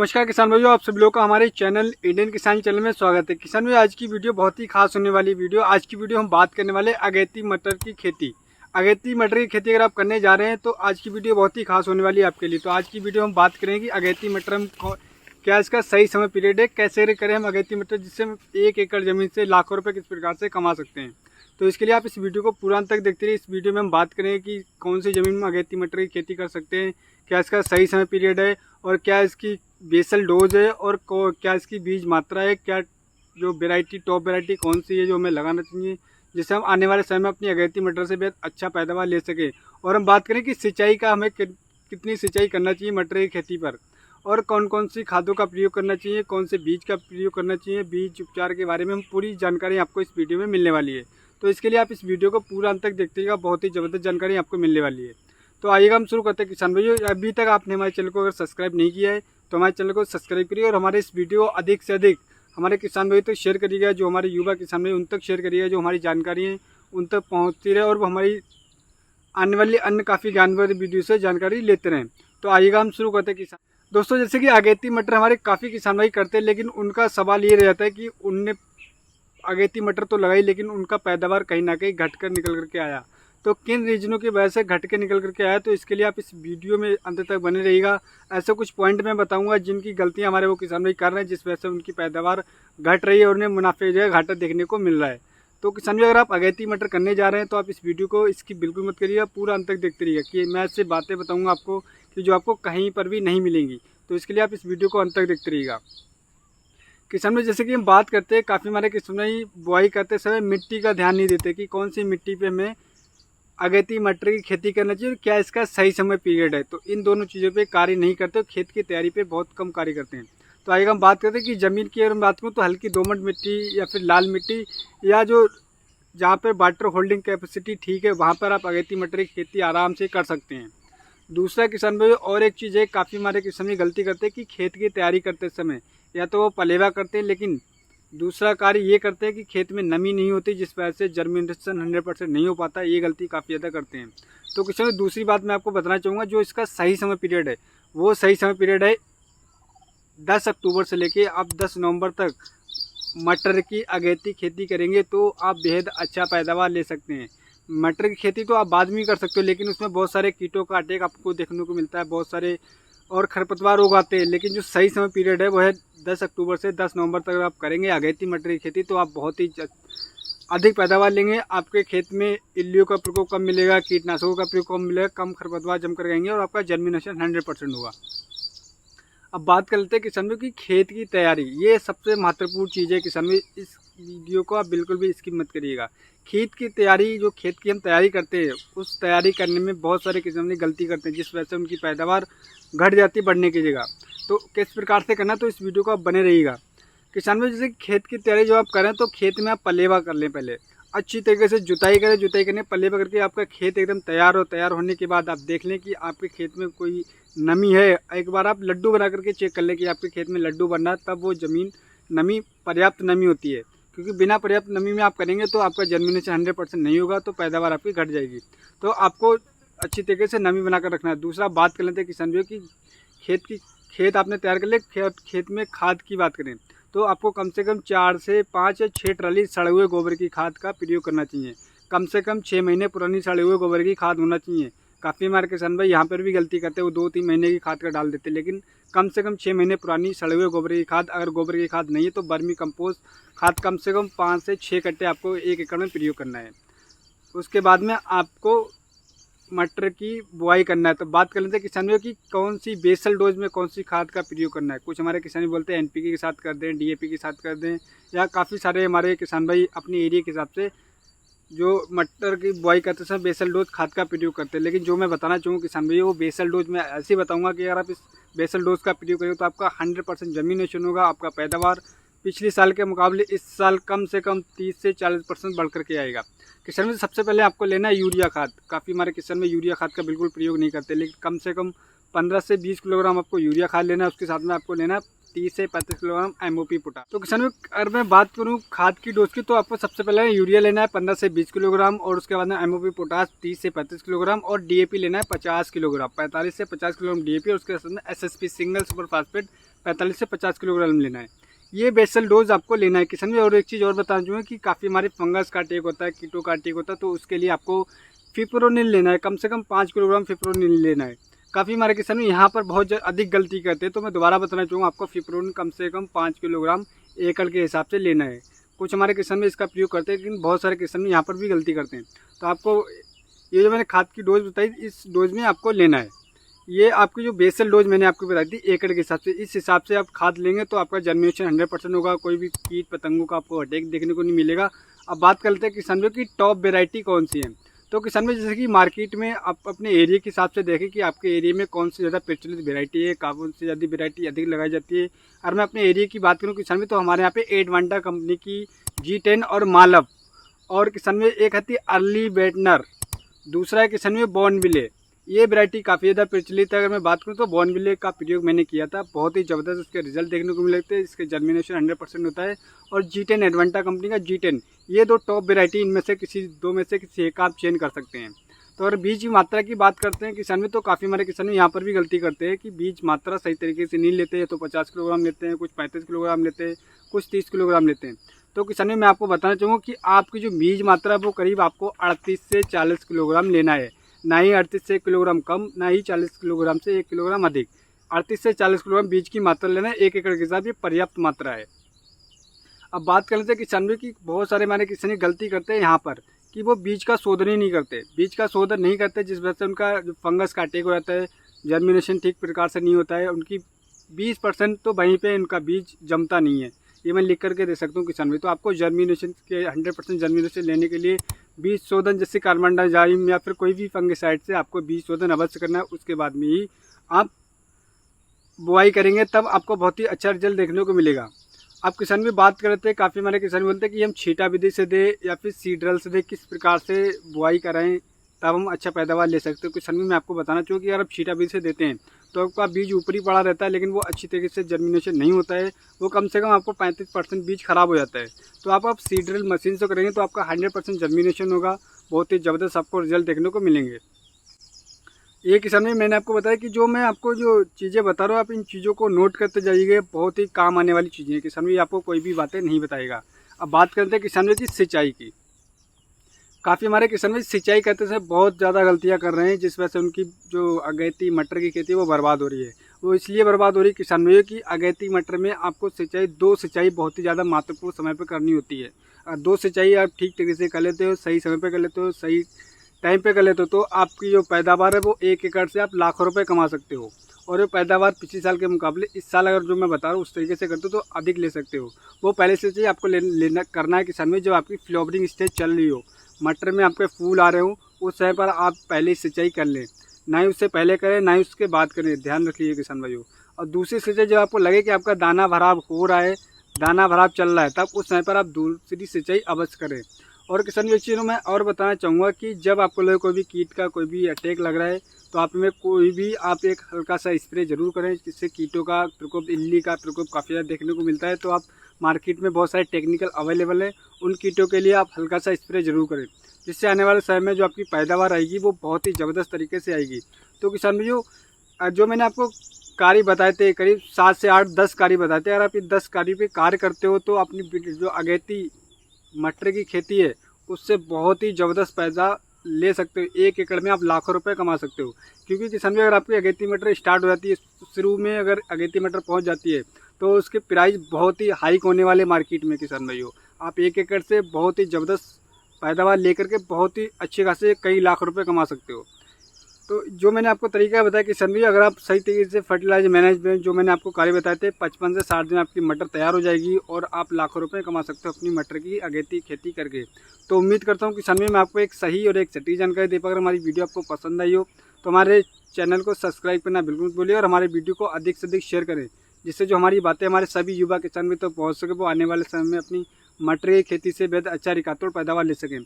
नमस्कार किसान भाइयों, आप सभी लोगों का हमारे चैनल इंडियन किसान चैनल में स्वागत है। किसान भाई, आज की वीडियो बहुत ही खास होने वाली वीडियो। आज की वीडियो हम बात करने वाले अगेती मटर की खेती। अगेती मटर की खेती अगर आप करने जा रहे हैं तो आज की वीडियो बहुत ही खास होने वाली है आपके लिए। तो आज की वीडियो हम बात करेंगे अगेती मटर हम क्या इसका सही समय पीरियड है, कैसे करें हम अगेती मटर जिससे हम 1 एकड़ ज़मीन से लाखों रुपये किस प्रकार से कमा सकते हैं। तो इसके लिए आप इस वीडियो को पूरा अंत तक देखते रहिए। इस वीडियो में हम बात करेंगे कि कौन सी ज़मीन में अगेती मटर की खेती कर सकते हैं, क्या इसका सही समय पीरियड है और क्या इसकी बेसल डोज है और क्या इसकी बीज मात्रा है, क्या जो वेराइटी टॉप वेराइटी कौन सी है जो हमें लगाना चाहिए जिससे हम आने वाले समय में अपनी अगेती मटर से बेहद अच्छा पैदावार ले सकें। और हम बात करें कि सिंचाई का हमें कितनी सिंचाई करना चाहिए मटर की खेती पर, और कौन कौन सी खादों का प्रयोग करना चाहिए, कौन से बीज का प्रयोग करना चाहिए, बीज उपचार के बारे में हम पूरी जानकारी आपको इस वीडियो में मिलने वाली है। तो इसके लिए आप इस वीडियो को पूरा अंत तक देखते रहिएगा, बहुत ही ज़बरदस्त जानकारी आपको मिलने वाली है। तो आइएगा हम शुरू करते हैं किसान भाइयों। अभी तक आपने हमारे चैनल को अगर सब्सक्राइब नहीं किया है तो हमारे चैनल को सब्सक्राइब करिए और हमारे इस वीडियो को अधिक से अधिक हमारे किसान भाई तक शेयर करिएगा। जो हमारे युवा किसान भाई उन तक शेयर करिएगा, जो हमारी जानकारी है उन तक पहुँचती रहे और वो हमारी आने वाली अन्य काफ़ी ज्ञानवर्धक वीडियो से जानकारी लेते रहें। तो आइएगा हम शुरू करते हैं किसान दोस्तों। जैसे कि अगेती मटर हमारे काफ़ी किसान भाई करते हैं, लेकिन उनका सवाल ये रह जाता है कि उनने अगेती मटर तो लगाई लेकिन उनका पैदावार कहीं ना कहीं घट कर निकल करके आया। तो किन रीजनों की वजह से घट के निकल करके आया, तो इसके लिए आप इस वीडियो में अंत तक बने रहिएगा। ऐसे कुछ पॉइंट मैं बताऊंगा जिनकी गलतियां हमारे वो किसान भाई कर रहे हैं, जिस वजह से उनकी पैदावार घट रही है और उन्हें मुनाफे जो है घाटा देखने को मिल रहा है। तो किसान भाई, अगर आप अगेती मटर करने जा रहे हैं तो आप इस वीडियो को इसकी बिल्कुल मत करिएगा, पूरा अंत तक देखते रहिएगा कि मैं ऐसे बातें बताऊँगा आपको कि जो आपको कहीं पर भी नहीं मिलेंगी। तो इसके लिए आप इस वीडियो को अंत तक देखते रहिएगा किसान भाई। जैसे कि हम बात करते हैं, काफ़ी हमारे किसान भाई बुआई करते समय मिट्टी का ध्यान नहीं देते कि कौन सी मिट्टी पे हमें अगेती मटर की खेती करना चाहिए और क्या इसका सही समय पीरियड है। तो इन दोनों चीज़ों पे कार्य नहीं करते, खेत की तैयारी पे बहुत कम कार्य करते हैं। तो आगे हम बात करते हैं कि ज़मीन की अगर मैं बात करूँ तो हल्की दोमट मिट्टी या फिर लाल मिट्टी या जो जहाँ पर वाटर होल्डिंग कैपेसिटी ठीक है वहाँ पर आप अगेती मटर की खेती आराम से कर सकते हैं। दूसरा किसान भाई और एक चीज़ है, काफ़ी हमारे किसान भाई गलती करते हैं कि खेत की तैयारी करते समय या तो वो पलेवा करते हैं, लेकिन दूसरा कार्य ये करते हैं कि खेत में नमी नहीं होती जिस वजह से जर्मिनेशन 100% नहीं हो पाता। ये गलती काफ़ी ज़्यादा करते हैं। तो किसान भाई दूसरी बात मैं आपको बताना चाहूँगा, जो इसका सही समय पीरियड है वो सही समय पीरियड है 10 अक्टूबर से लेके आप 10 नवंबर तक मटर की अगेती खेती करेंगे तो आप बेहद अच्छा पैदावार ले सकते हैं। मटर की खेती तो आप बाद में ही कर सकते हो, लेकिन उसमें बहुत सारे कीटों का अटैक आपको देखने को मिलता है, बहुत सारे और खरपतवार उगाते हैं। लेकिन जो सही समय पीरियड है वो है 10 अक्टूबर से 10 नवंबर तक आप करेंगे अगेती मटर की खेती तो आप बहुत ही अधिक पैदावार लेंगे। आपके खेत में इल्लियों का प्रकोप कम मिलेगा, कीटनाशकों का प्रयोग कम मिलेगा, कम खरपतवार जमकर रहेंगे और आपका जर्मिनेशन 100% होगा। अब बात कर लेते हैं किसान भाई की खेत की तैयारी, ये सबसे महत्वपूर्ण चीज़ है किसान भाई। इस वीडियो को आप बिल्कुल भी स्किप मत करिएगा। खेत की तैयारी, जो खेत की हम तैयारी करते हैं उस तैयारी करने में बहुत सारे किसान भाई गलती करते हैं जिस वजह से उनकी पैदावार घट जाती बढ़ने की जगह। तो किस प्रकार से करना, तो इस वीडियो को आप बने रहिएगा किसान भाई। जैसे खेत की तैयारी जो आप करें तो खेत में आप पलेवा कर लें, पहले अच्छी तरीके से जुताई करें। जुताई करने पलेवा करके आपका खेत एकदम तैयार हो। तैयार होने के बाद आप देख लें कि आपके खेत में कोई नमी है। एक बार आप लड्डू बना करके चेक कर लें कि आपके खेत में लड्डू बन रहा है, तब वो ज़मीन नमी पर्याप्त नमी होती है, क्योंकि बिना पर्याप्त नमी में आप करेंगे तो आपका जर्मिनेशन 100% नहीं होगा, तो पैदावार आपकी घट जाएगी। तो आपको अच्छी तरीके से नमी बनाकर रखना है। दूसरा बात कर लेते हैं किसान भाइयों की खेत आपने तैयार कर लिया। खेत में खाद की बात करें तो आपको कम से कम 4 से 5 या 6 ट्राली सड़े हुए गोबर की खाद का प्रयोग करना चाहिए। कम से कम 6 महीने पुरानी सड़े हुए गोबर की खाद होना चाहिए। काफ़ी हमारे किसान भाई यहाँ पर भी गलती करते हैं, वो 2-3 महीने की खाद का डाल देते हैं, लेकिन कम से कम 6 महीने पुरानी सड़े हुए गोबर की खाद। अगर गोबर की खाद नहीं है तो वर्मी कंपोस्ट खाद कम से कम 5 से 6 कट्टे आपको 1 एकड़ में प्रयोग करना है। उसके बाद में आपको मटर की बुआई करना है। तो बात कर लेते हैं किसान भाई की कौन सी बेसल डोज में कौन सी खाद का प्रयोग करना है। कुछ हमारे किसान बोलते हैं NPK के साथ कर दें, DAP के साथ कर दें, या काफ़ी सारे हमारे किसान भाई अपने एरिया के हिसाब से जो मटर की बुआई करते समय बेसल डोज खाद का प्रयोग करते हैं। लेकिन जो मैं बताना चाहूँगा किसान भाई, वो बेसल डोज में ऐसे ही बताऊँगा कि अगर आप इस बेसल डोज का प्रयोग करेंगे तो आपका 100% जर्मिनेशन होगा। आपका पैदावार पिछले साल के मुकाबले इस साल कम से कम 30 से 40% बढ़ करके आएगा। किसान में सबसे पहले आपको लेना है यूरिया खाद। काफ़ी हमारे किसान में यूरिया खाद का बिल्कुल प्रयोग नहीं करते, लेकिन कम से कम 15 से 20 किलोग्राम आपको यूरिया खाद लेना है। उसके साथ में आपको लेना है 30 से 35 किलोग्राम MOP पोटाश। तो किसान में अगर मैं बात करूँ खाद की डोज की, तो आपको सबसे पहले यूरिया लेना है 15 से 20 किलोग्राम, और उसके बाद में MOP पोटाश 30 से 35 किलोग्राम, और DAP लेना है 50 किलोग्राम, 45 से 50 किलोग्राम DAP, और उसके साथ में SSP सिंगल सुपर फास्फेट 45 से 50 किलोग्राम लेना है। ये बेसल डोज आपको लेना है किसान भाई। और एक चीज़ और बताना चाहूँगा कि काफ़ी हमारे फंगस का अटैक होता है, कीटों का अटैक होता है, तो उसके लिए आपको फिप्रोनिल लेना है, कम से कम 5 किलोग्राम फिप्रोनिल लेना है। काफ़ी हमारे किसान भाई यहाँ पर बहुत अधिक गलती करते हैं, तो मैं दोबारा बताना चाहूँगा आपको फिप्रोनिल कम से कम 5 किलोग्राम एकड़ के हिसाब से लेना है। कुछ हमारे किसान भाई इसका प्रयोग करते हैं, लेकिन बहुत सारे किसान भाई यहाँ पर भी गलती करते हैं। तो आपको ये जो मैंने खाद की डोज बताई, इस डोज में आपको लेना है। ये आपकी जो बेसल डोज मैंने आपको बताई थी एकड़ के हिसाब से, इस हिसाब से आप खाद लेंगे तो आपका जर्मिनेशन 100% होगा। कोई भी कीट पतंगों का आपको अटैक देखने को नहीं मिलेगा। अब बात करते हैं किसान भाई की टॉप वेराइटी कौन सी है। तो किसान भाई जैसे कि मार्केट में आप अपने एरिया के हिसाब से देखें कि आपके एरिया में कौन सी ज़्यादा प्रचलित वेराइटी है, कौन सी ज़्यादा वेराइटी अधिक लगाई जाती है। और मैं अपने एरिया की बात करूँ किसान भाई, तो हमारे यहाँ पे एडवांटा कंपनी की G10 और मालव, और किसान भाई एक आती है अर्ली बेटनर, दूसरा है किसान भाई बॉर्नविले। ये वैरायटी काफ़ी ज़्यादा प्रचलित है। अगर मैं बात करूँ तो बॉर्नविले का प्रयोग मैंने किया था, बहुत ही ज़बरदस्त उसके रिजल्ट देखने को मिलते हैं। इसके जर्मिनेशन 100% होता है। और G10 एडवांटा कंपनी का G10, ये दो टॉप वैरायटी, इनमें से किसी दो में से किसी एक आप चेंज कर सकते हैं। तो अगर बीज की मात्रा की बात करते हैं किसान में, तो काफ़ी हमारे किसान यहाँ पर भी गलती करते हैं कि बीज मात्रा सही तरीके से नहीं लेते हैं। तो 50 किलोग्राम लेते हैं, कुछ 35 किलोग्राम लेते हैं, कुछ 30 किलोग्राम लेते हैं। तो किसान में मैं आपको बताना चाहूँगा कि आपकी जो बीज मात्रा है वो करीब आपको 38 से 40 किलोग्राम लेना है। ना ही 38 से 1 किलोग्राम कम, ना ही 40 किलोग्राम से 1 किलोग्राम अधिक। 38 से 40 किलोग्राम बीज की मात्रा लेना है एक एकड़ के हिसाब, ये पर्याप्त मात्रा है। अब बात कर लेते हैं किसान भी की बहुत सारे हमारे किसान गलती करते हैं यहाँ पर कि वो बीज का शोधन ही नहीं करते। बीज का शोधन नहीं करते जिस वजह से उनका जो फंगस का अटैक हो जाता है, जर्मिनेशन ठीक प्रकार से नहीं होता है, उनकी 20% तो वहीं पे उनका बीज जमता नहीं है। ये मैं लिख करके दे सकता हूँ किसान भाई। तो आपको जर्मिनेशन के 100% जर्मिनेशन लेने के लिए बीज शोधन जैसे कार्बन डाइजाइम या फिर कोई भी फंगिसाइड से आपको बीज शोधन अवश्य करना है। उसके बाद में ही आप बुआई करेंगे, तब आपको बहुत ही अच्छा रिजल्ट देखने को मिलेगा। आप किसान भी बात करते हैं, काफ़ी हमारे किसान बोलते हैं कि हम छींटा विधि से दे या फिर सीड्रल से दे, किस प्रकार से बुआई कराएं तब हम अच्छा पैदावार ले सकते हो। किसान भी मैं आपको बताना चाहूँ कि अगर आप छींटा विधि से देते हैं तो आपका बीज ऊपरी पड़ा रहता है, लेकिन वो अच्छी तरीके से जर्मिनेशन नहीं होता है। वो कम से कम आपको 35% बीज खराब हो जाता है। तो आप सीड्रल मशीन से करेंगे तो आपका 100% जर्मिनेशन होगा, बहुत ही ज़बरदस्त आपको रिजल्ट देखने को मिलेंगे। ये किसान में मैंने आपको बताया कि जो मैं आपको जो चीज़ें बता रहा हूँ, आप इन चीज़ों को नोट करते जाइएगा, बहुत ही काम आने वाली चीज़ें हैं। किसान भी आपको कोई भी बातें नहीं बताएगा। अब बात करते हैं किसान की सिंचाई की। काफ़ी हमारे किसान भी सिंचाई करते समय बहुत ज़्यादा गलतियाँ कर रहे हैं, जिस वजह से उनकी जो अगैती मटर की खेती है वो बर्बाद हो रही है। वो इसलिए बर्बाद हो रही है किसान भाइयों की अगैती मटर में आपको दो सिंचाई बहुत ही ज़्यादा महत्वपूर्ण समय पर करनी होती है। दो सिंचाई आप ठीक तरीके से कर लेते हो, सही समय पर कर लेते हो, सही टाइम पे कर लेते हो, तो आपकी जो पैदावार है वो 1 एकड़ से आप लाखों रुपए कमा सकते हो। और ये पैदावार पिछले साल के मुकाबले इस साल अगर जो मैं बता रहा हूँ उस तरीके से करते हो तो अधिक ले सकते हो। वो पहले से चाहिए आपको लेना करना है किसान में, जब आपकी फ्लावरिंग स्टेज चल रही हो, मटर में आपके फूल आ रहे हो, उस समय पर आप पहले सिंचाई कर लें। ना ही उससे पहले करें, ना ही उसके बाद करें, ध्यान रखिए किसान भाइयों। और दूसरी सिंचाई जब आपको लगे कि आपका दाना भराव हो रहा है, दाना भराव चल रहा है, तब उस समय पर आप दूसरी सिंचाई अवश्य करें। और किसान एक चीज़ मैं और बताना चाहूँगा कि जब आपको लगे कोई भी कीट का कोई भी अटैक लग रहा है, तो आप में कोई भी आप एक हल्का सा स्प्रे जरूर करें, जिससे कीटों का प्रकोप, इल्ली का प्रकोप काफ़ी ज़्यादा देखने को मिलता है। तो आप मार्केट में बहुत सारे टेक्निकल अवेलेबल है, उन कीटों के लिए आप हल्का सा स्प्रे जरूर करें, जिससे आने वाले समय में जो आपकी पैदावार आएगी वो बहुत ही ज़बरदस्त तरीके से आएगी। तो किसान भाइयों, जो मैंने आपको कार्य बताए थे, करीब 7 से 8 10 कार्य बताए थे, अगर आप ये 10 कार्य पे कार्य करते हो तो अपनी जो अगैती मटर की खेती है उससे बहुत ही ज़बरदस्त पैदा ले सकते हो। 1 एकड़ में आप लाखों रुपए कमा सकते हो। क्योंकि किसान भाई अगर आपकी अगेती मटर स्टार्ट हो जाती है, शुरू में अगर अगेती मटर पहुंच जाती है तो उसके प्राइस बहुत ही हाइक होने वाले मार्केट में किसान भाइयों। आप 1 एकड़ से बहुत ही ज़बरदस्त पैदावार लेकर के बहुत ही अच्छे खासे कई लाख रुपये कमा सकते हो। तो जो मैंने आपको तरीका बताया किसान भाई, अगर आप सही तरीके से फर्टिलाइजर मैनेजमेंट जो मैंने आपको कार्य बताए थे, 55 से 60 दिन आपकी मटर तैयार हो जाएगी और आप लाखों रुपए कमा सकते हो अपनी मटर की अगेती खेती करके। तो उम्मीद करता हूँ किसान भाई मैं आपको एक सही और एक सटीक जानकारी दे पाकर हमारी वीडियो आपको पसंद आई हो, तो हमारे चैनल को सब्सक्राइब करना बिल्कुल मत भूलिए और हमारे वीडियो को अधिक से अधिक शेयर करें, जिससे जो हमारी बातें हमारे सभी युवा किसान भी तो पहुँच सके, वो आने वाले समय में अपनी मटर की खेती से बेहद अच्छा रिकॉर्ड पैदावार ले सकें।